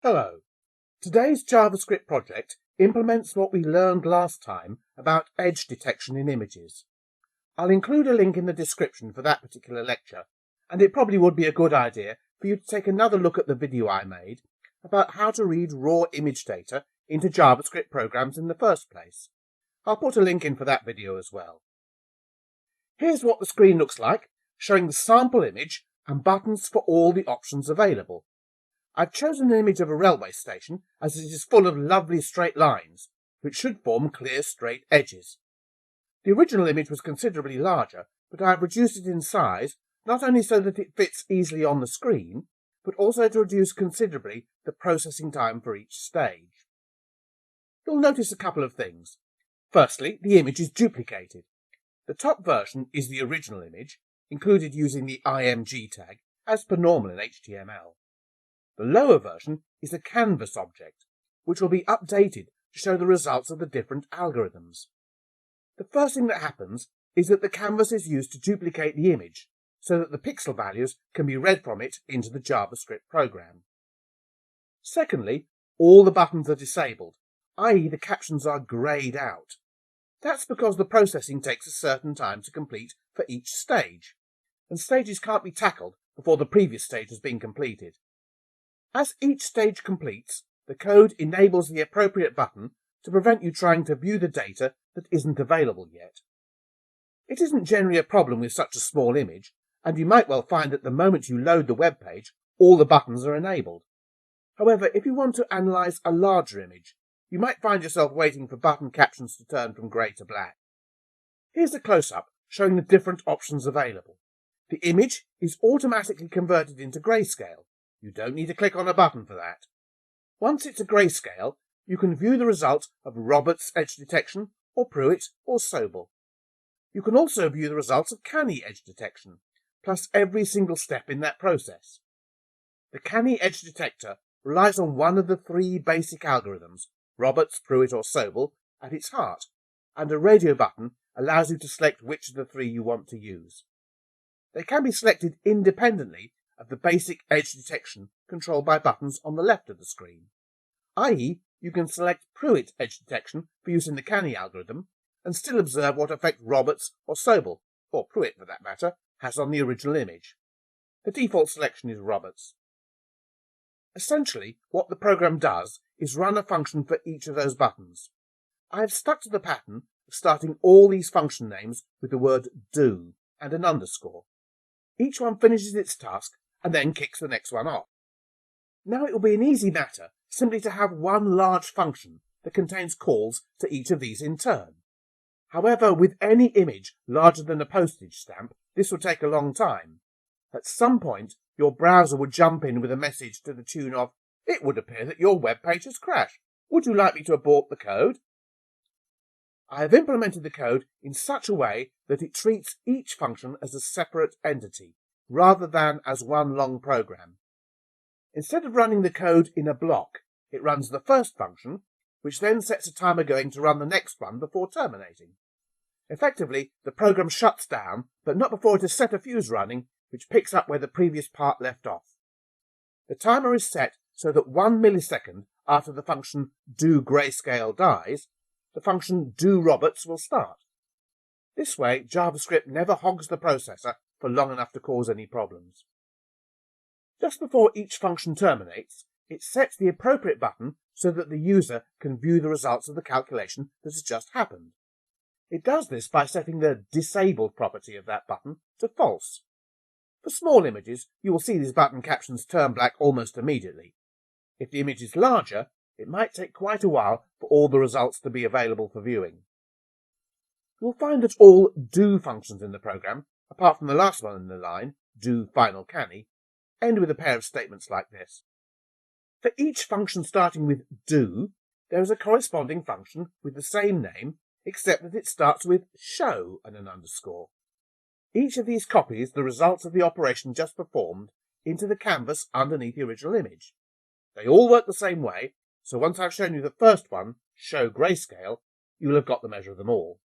Hello. Today's JavaScript project implements what we learned last time about edge detection in images. I'll include a link in the description for that particular lecture, and it probably would be a good idea for you to take another look at the video I made about how to read raw image data into JavaScript programs in the first place. I'll put a link in for that video as well. Here's what the screen looks like, showing the sample image and buttons for all the options available. I've chosen an image of a railway station as it is full of lovely straight lines, which should form clear straight edges. The original image was considerably larger, but I have reduced it in size, not only so that it fits easily on the screen, but also to reduce considerably the processing time for each stage. You'll notice a couple of things. Firstly, the image is duplicated. The top version is the original image, included using the img tag, as per normal in HTML. The lower version is a canvas object, which will be updated to show the results of the different algorithms. The first thing that happens is that the canvas is used to duplicate the image, so that the pixel values can be read from it into the JavaScript program. Secondly, all the buttons are disabled, i.e. the captions are grayed out. That's because the processing takes a certain time to complete for each stage, and stages can't be tackled before the previous stage has been completed. As each stage completes, the code enables the appropriate button to prevent you trying to view the data that isn't available yet. It isn't generally a problem with such a small image, and you might well find that the moment you load the web page, all the buttons are enabled. However, if you want to analyze a larger image, you might find yourself waiting for button captions to turn from grey to black. Here's a close-up showing the different options available. The image is automatically converted into grayscale. You don't need to click on a button for that. Once it's a grayscale, you can view the result of Roberts edge detection, or Pruitt, or Sobel. You can also view the results of canny edge detection, plus every single step in that process. The canny edge detector relies on one of the three basic algorithms, Roberts, Pruitt, or Sobel, at its heart, and a radio button allows you to select which of the three you want to use. They can be selected independently of the basic edge detection controlled by buttons on the left of the screen, i.e. you can select Pruitt edge detection for use in the canny algorithm and still observe what effect Roberts or Sobel, or Pruitt for that matter, has on the original image. The default selection is Roberts. Essentially, what the program does is run a function for each of those buttons. I have stuck to the pattern of starting all these function names with the word do and an underscore. Each one finishes its task and then kicks the next one off. Now it will be an easy matter simply to have one large function that contains calls to each of these in turn. However, with any image larger than a postage stamp, this will take a long time. At some point, your browser would jump in with a message to the tune of, "It would appear that your web page has crashed. Would you like me to abort the code?" I have implemented the code in such a way that it treats each function as a separate entity, rather than as one long program. Instead of running the code in a block, it runs the first function, which then sets a timer going to run the next one before terminating. Effectively, the program shuts down, but not before it has set a fuse running, which picks up where the previous part left off. The timer is set so that 1 millisecond after the function doGrayscale dies, the function doRoberts will start. This way, JavaScript never hogs the processor for long enough to cause any problems. Just before each function terminates, it sets the appropriate button so that the user can view the results of the calculation that has just happened. It does this by setting the disabled property of that button to false. For small images, you will see these button captions turn black almost immediately. If the image is larger, it might take quite a while for all the results to be available for viewing. You'll find that all do functions in the program, apart from the last one in the line, do final canny, end with a pair of statements like this. For each function starting with do, there is a corresponding function with the same name, except that it starts with show and an underscore. Each of these copies the results of the operation just performed into the canvas underneath the original image. They all work the same way, so once I've shown you the first one, show grayscale, you will have got the measure of them all.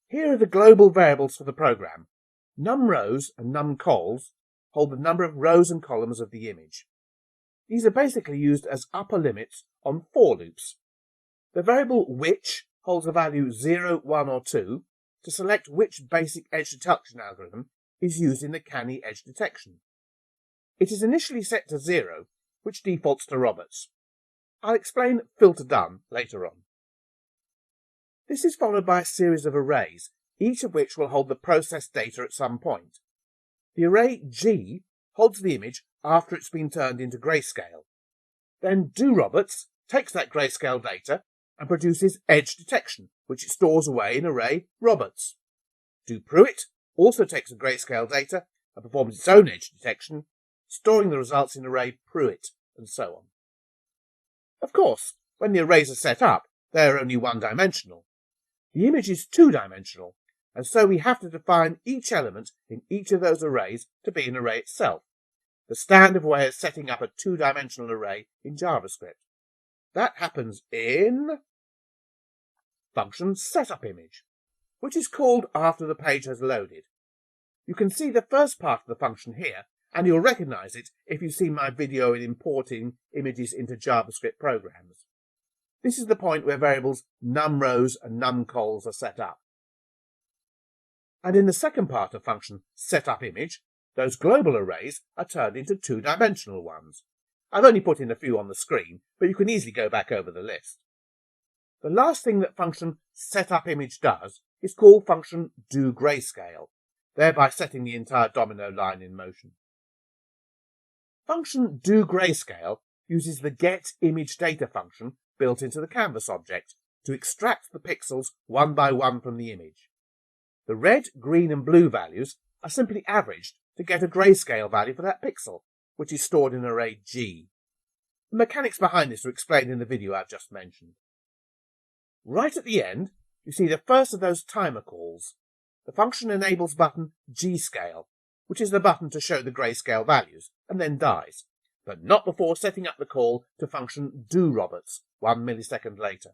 Here are the global variables for the program. Num rows and num cols hold the number of rows and columns of the image. These are basically used as upper limits on for loops. The variable which holds a value 0, 1 or 2 to select which basic edge detection algorithm is used in the canny edge detection. It is initially set to 0, which defaults to Roberts. I'll explain filter done later on. This is followed by a series of arrays, each of which will hold the processed data at some point. The array G holds the image after it's been turned into grayscale. Then doRoberts takes that grayscale data and produces edge detection, which it stores away in array Roberts. doPruit also takes the grayscale data and performs its own edge detection, storing the results in array Pruit, and so on. Of course, when the arrays are set up, they are only one-dimensional. The image is two-dimensional, and so we have to define each element in each of those arrays to be an array itself, the standard way of setting up a two-dimensional array in JavaScript. That happens in function setupimage, which is called after the page has loaded. You can see the first part of the function here, and you'll recognize it if you've seen my video in importing images into JavaScript programs. This is the point where variables numRows and numCols are set up. And in the second part of function setupImage, those global arrays are turned into two-dimensional ones. I've only put in a few on the screen, but you can easily go back over the list. The last thing that function setupImage does is call function doGrayscale, thereby setting the entire domino line in motion. Function doGrayscale uses the getImageData function built into the canvas object to extract the pixels one by one from the image. The red, green and blue values are simply averaged to get a grayscale value for that pixel, which is stored in array G. The mechanics behind this are explained in the video I've just mentioned. Right at the end, you see the first of those timer calls. The function enables button gscale, which is the button to show the grayscale values, and then dies, but not before setting up the call to function doRoberts 1 millisecond later.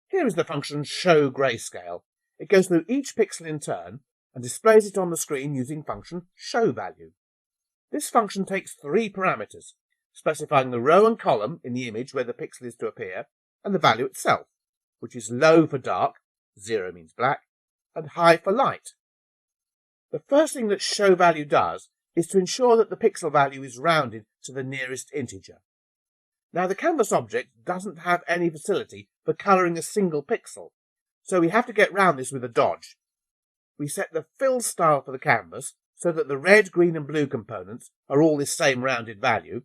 Here is the function showGrayscale. It goes through each pixel in turn and displays it on the screen using function showValue. This function takes three parameters, specifying the row and column in the image where the pixel is to appear, and the value itself, which is low for dark, 0 means black, and high for light. The first thing that showValue does is to ensure that the pixel value is rounded to the nearest integer. Now the canvas object doesn't have any facility for colouring a single pixel, so we have to get round this with a dodge. We set the fill style for the canvas so that the red, green and blue components are all this same rounded value.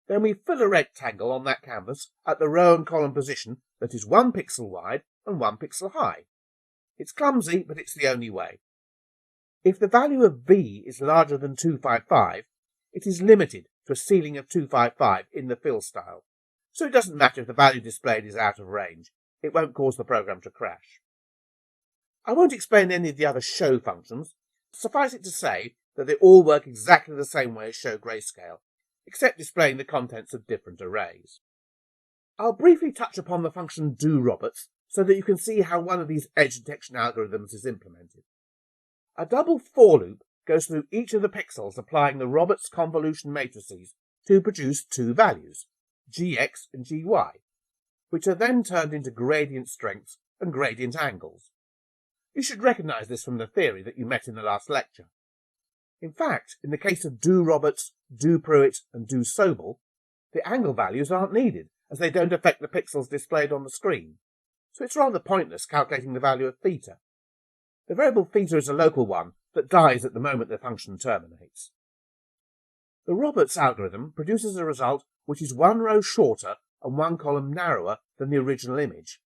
Then we fill a rectangle on that canvas at the row and column position that is 1 pixel wide and 1 pixel high. It's clumsy, but it's the only way. If the value of V is larger than 255, it is limited to a ceiling of 255 in the fill style, so it doesn't matter if the value displayed is out of range. It won't cause the program to crash. I won't explain any of the other show functions. Suffice it to say that they all work exactly the same way as showGrayscale, except displaying the contents of different arrays. I'll briefly touch upon the function doRoberts so that you can see how one of these edge detection algorithms is implemented. A double for loop goes through each of the pixels applying the Roberts convolution matrices to produce two values, gx and gy, which are then turned into gradient strengths and gradient angles. You should recognize this from the theory that you met in the last lecture. In fact, in the case of doRoberts, doPruit and doSobel, the angle values aren't needed, as they don't affect the pixels displayed on the screen, so it's rather pointless calculating the value of theta. The variable theta is a local one that dies at the moment the function terminates. The Roberts algorithm produces a result which is 1 row shorter and 1 column narrower than the original image.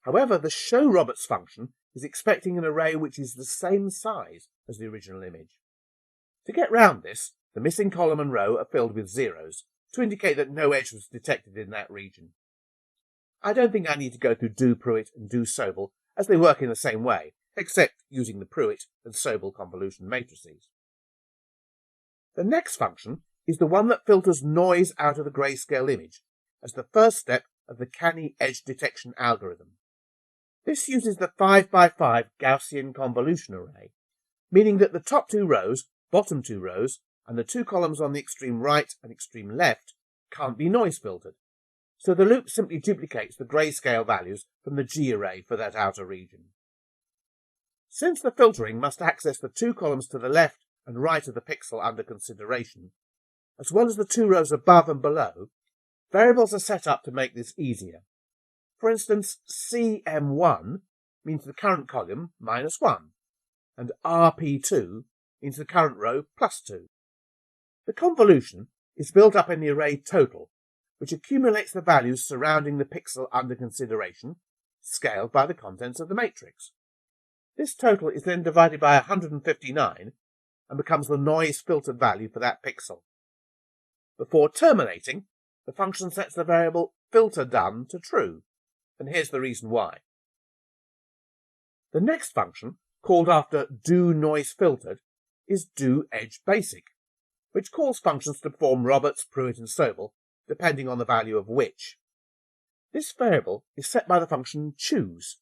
However, the showRoberts function is expecting an array which is the same size as the original image. To get round this, the missing column and row are filled with zeros, to indicate that no edge was detected in that region. I don't think I need to go through doPruit and doSobel, as they work in the same way, except using the Pruit and Sobel convolution matrices. The next function is the one that filters noise out of the grayscale image, as the first step of the canny edge detection algorithm. This uses the 5x5 Gaussian convolution array, meaning that the top two rows, bottom two rows, and the two columns on the extreme right and extreme left can't be noise filtered, so the loop simply duplicates the grayscale values from the G array for that outer region. Since the filtering must access the two columns to the left and right of the pixel under consideration, as well as the two rows above and below, variables are set up to make this easier. For instance, CM1 means the current column minus 1, and RP2 means the current row plus 2. The convolution is built up in the array total, which accumulates the values surrounding the pixel under consideration, scaled by the contents of the matrix. This total is then divided by 159 and becomes the noise filtered value for that pixel. Before terminating, the function sets the variable filterDone to true, and here's the reason why. The next function, called after doNoiseFiltered, is doEdgeBasic, which calls functions to perform Roberts, Pruitt, and Sobel, depending on the value of which. This variable is set by the function choose.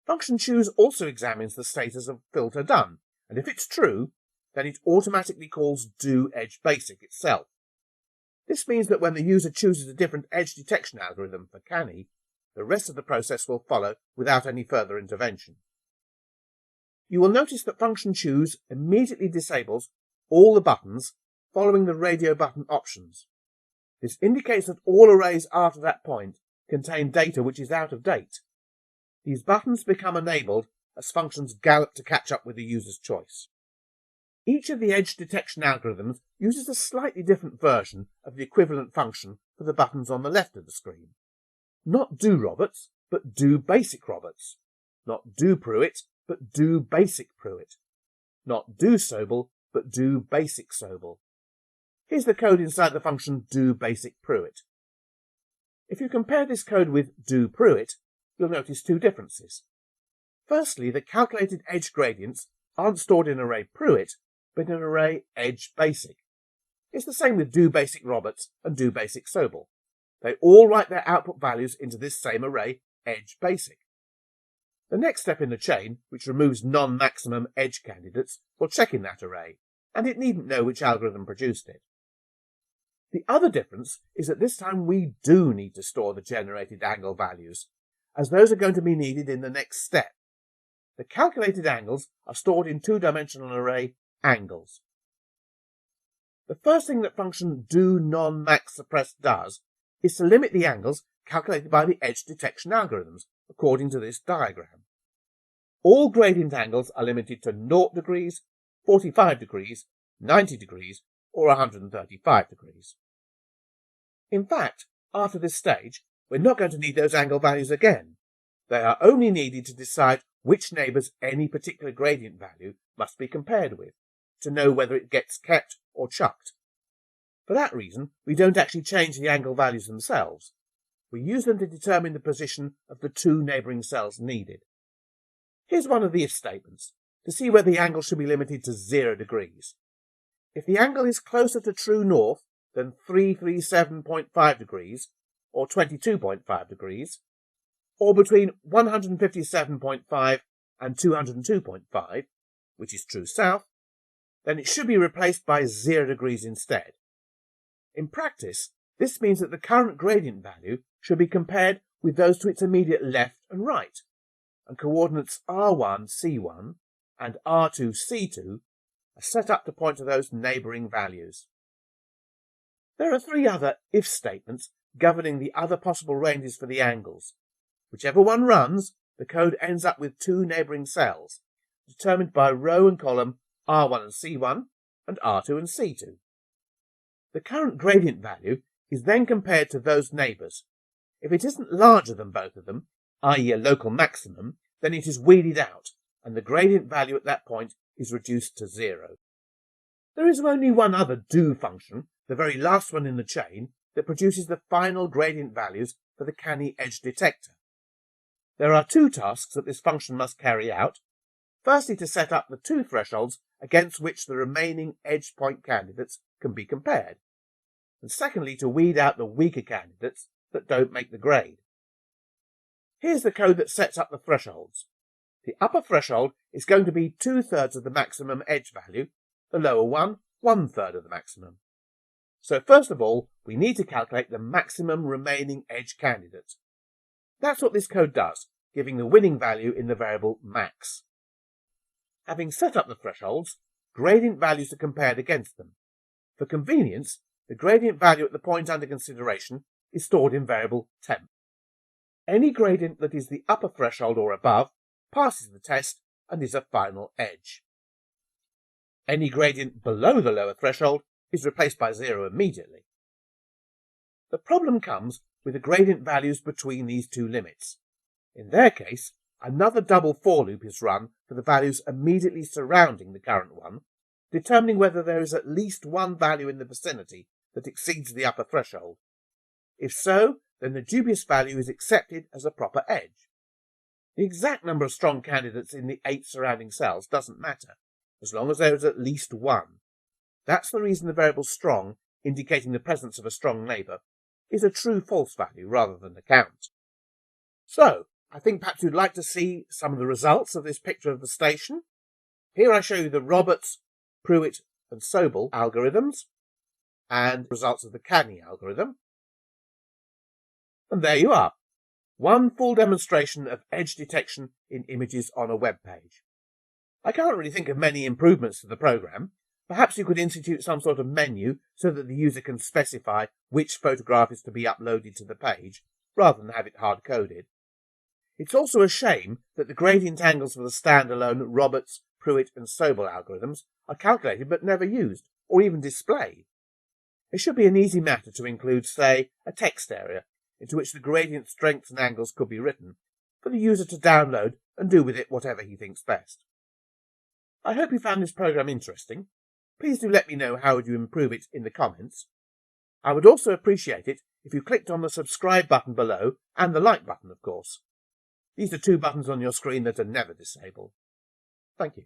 Function choose also examines the status of filterDone, and if it's true, then it automatically calls doEdgeBasic itself. This means that when the user chooses a different edge detection algorithm for Canny, the rest of the process will follow without any further intervention. You will notice that function choose immediately disables all the buttons following the radio button options. This indicates that all arrays after that point contain data which is out of date. These buttons become enabled as functions gallop to catch up with the user's choice. Each of the edge detection algorithms uses a slightly different version of the equivalent function for the buttons on the left of the screen. Not doRoberts, but doBasicRoberts. Not doPruitt, but doBasicPruitt. Not doSobel, but doBasicSobel. Here's the code inside the function doBasicPruitt. If you compare this code with doPruitt, you'll notice two differences. Firstly, the calculated edge gradients aren't stored in array Pruitt, but in array EdgeBasic. It's the same with doBasicRoberts and doBasicSobel. They all write their output values into this same array, EdgeBasic. The next step in the chain, which removes non-maximum edge candidates, will check in that array, and it needn't know which algorithm produced it. The other difference is that this time we do need to store the generated angle values, as those are going to be needed in the next step. The calculated angles are stored in two-dimensional array angles. The first thing that function doNonMaxSuppress does is to limit the angles calculated by the edge detection algorithms, according to this diagram. All gradient angles are limited to 0 degrees, 45 degrees, 90 degrees, or 135 degrees. In fact, after this stage, we're not going to need those angle values again. They are only needed to decide which neighbours any particular gradient value must be compared with, to know whether it gets kept or chucked. For that reason, we don't actually change the angle values themselves. We use them to determine the position of the two neighbouring cells needed. Here's one of the if statements, to see whether the angle should be limited to 0 degrees. If the angle is closer to true north than 337.5 degrees, or 22.5 degrees, or between 157.5 and 202.5, which is true south, then it should be replaced by 0 degrees instead. In practice, this means that the current gradient value should be compared with those to its immediate left and right, and coordinates R1, C1 and R2, C2 are set up to point to those neighbouring values. There are 3 other if statements governing the other possible ranges for the angles. Whichever one runs, the code ends up with 2 neighbouring cells, determined by row and column R1 and C1 and R2 and C2. The current gradient value is then compared to those neighbours. If it isn't larger than both of them, i.e. a local maximum, then it is weeded out, and the gradient value at that point is reduced to 0. There is only one other do function, the very last one in the chain, that produces the final gradient values for the Canny edge detector. There are 2 tasks that this function must carry out. Firstly, to set up the 2 thresholds against which the remaining edge point candidates can be compared, and secondly, to weed out the weaker candidates that don't make the grade. Here's the code that sets up the thresholds. The upper threshold is going to be 2/3 of the maximum edge value, the lower one 1/3 of the maximum. So first of all, we need to calculate the maximum remaining edge candidate. That's what this code does, giving the winning value in the variable max. Having set up the thresholds, gradient values are compared against them. For convenience, the gradient value at the point under consideration is stored in variable temp. Any gradient that is the upper threshold or above passes the test and is a final edge. Any gradient below the lower threshold is replaced by 0 immediately. The problem comes with the gradient values between these two limits. In their case, another double for loop is run for the values immediately surrounding the current one, determining whether there is at least one value in the vicinity that exceeds the upper threshold. If so, then the dubious value is accepted as a proper edge. The exact number of strong candidates in the 8 surrounding cells doesn't matter, as long as there is at least one. That's the reason the variable strong, indicating the presence of a strong neighbour, is a true-false value rather than a count. So, I think perhaps you'd like to see some of the results of this picture of the station. Here I show you the Roberts, Pruitt and Sobel algorithms, and results of the Cagney algorithm. And there you are, one full demonstration of edge detection in images on a web page. I can't really think of many improvements to the program. Perhaps you could institute some sort of menu so that the user can specify which photograph is to be uploaded to the page, rather than have it hard-coded. It's also a shame that the gradient angles for the standalone Roberts, Pruitt and Sobel algorithms are calculated but never used, or even displayed. It should be an easy matter to include, say, a text area into which the gradient strengths and angles could be written, for the user to download and do with it whatever he thinks best. I hope you found this program interesting. Please do let me know how you improve it in the comments. I would also appreciate it if you clicked on the subscribe button below and the like button, of course. These are two buttons on your screen that are never disabled. Thank you.